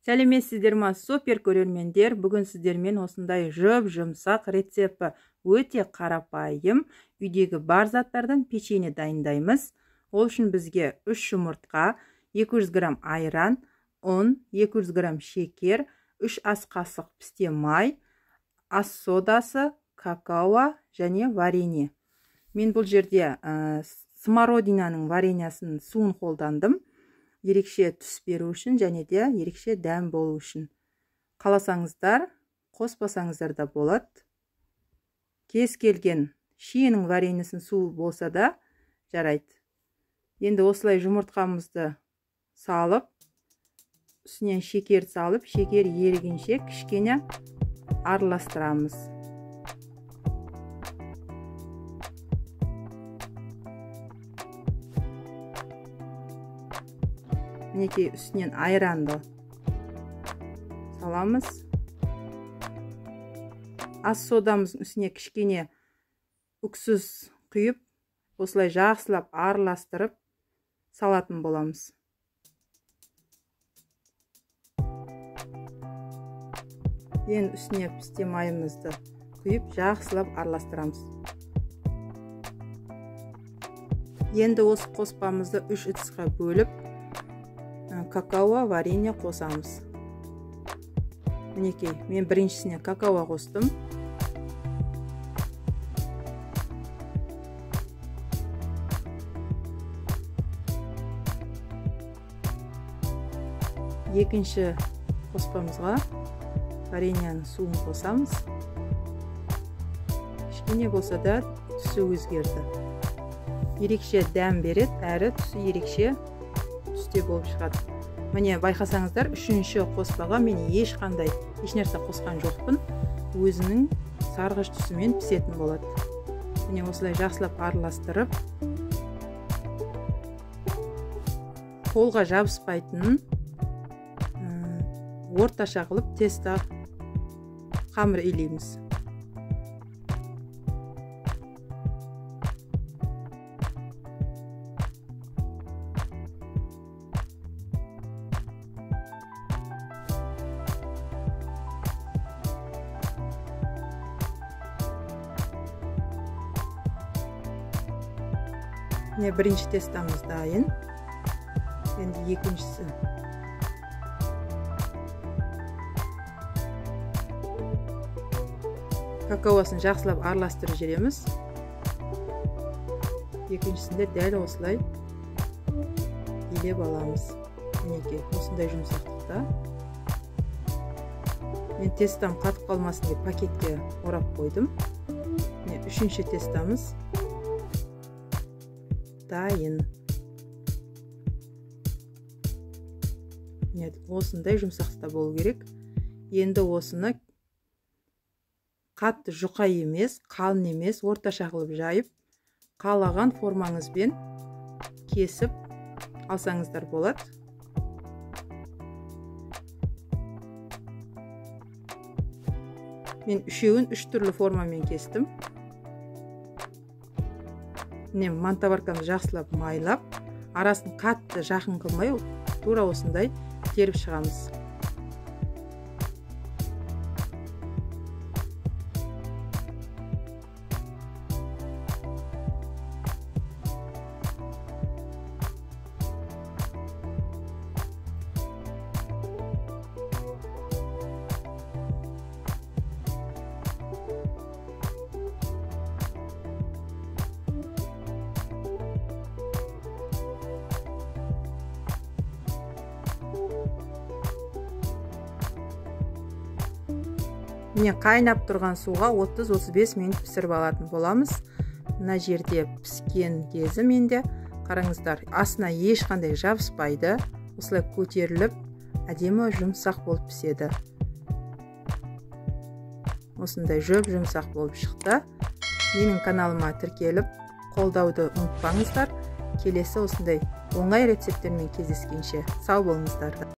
Сәлеметсіздер ма, супер көрермендер. Бүгін сіздермен осындай жұмсақ рецепті өте қарапайым үйдегі бар заттардан печенье дайындаймыз. Ол үшін бізге 3 жұмыртқа, 200 грамм айран, ұн, 200 грамм шекер, 3 ас қасық пісте май, ас содасы, какао және варенье. Мен бұл жерде смородинаның вареньясын суын қолдандым. Ерекше түс беру үшін және де ерекше дәм болу үшін. Қаласаңыздар, қоспасаңыздар да болады. Кез келген шиенің вареньесін су болса да жарайды. Енді осылай жұмыртқамызды салып, үстінен шекер салып, шекер ерігенше кішкене араластырамыз. Мінекей үстінен айранды саламыз. Ас содамыздың үстіне кішкене үксіз құйып, осылай жақсылап араластырып салатын боламыз. Енді үстіне пісте майымызды құйып, жақсылап араластырамыз. Енді осы қоспамызды 3 ыдысқа бөліп, какао, варенье қосамыз. Мінекей, мен біріншісіне какао қостым. Екінші қоспамызға вареньяның суын қосамыз. Кішкене болса да түсі өзгерді. Ерекше дәм береді, әрі түсі ерекше түсте болып шығады. Міне байқасаңыздар, үшінші қоспаға мен ешқандай ешнәрсе қосқан жоқпын. Өзінің сарғыш түсімен пісетін болады. Міне осылай жақсылап араластырып, қолға жабыспайтын орташа қылып теста қамыр илейміз. Бірінші тестамыз дайын. Енді екіншісі. Какаосын жақсылап араластырып жібереміз. Екіншісінде дәл осылай илеп аламыз. Мінекей, осындай жұмсақтықта. Мен тестам қатып қалмасын деп пакетке орап қойдым. Үшінші тестамыз дайын. Осындай жұмсақта болу керек. Енді осыны қатты жұқа емес, қалың емес, орташа қылып жайып, қалаған формаңызбен кесіп алсаңыздар болады. Мен үшеуін 3 түрлі формамен кестім. Мантаварканы жақсылап майлап, арасын қатты жақын қылмай, тура осындай теріп шығамыз. Міне қайнап тұрған суға 30-35 минут пісіріп алатын боламыз. Мына жерде піскен кезі менде қараңыздар, астына ешқандай жабыспайды. Осылай көтеріліп, әдемі жұмсақ болып піседі. Осындай жұмсақ болып шықты. Менің каналыма тіркеліп, қолдауды ұмытпаңыздар. Келесі осындай оңай рецептермен кездескенше сау болыңыздар.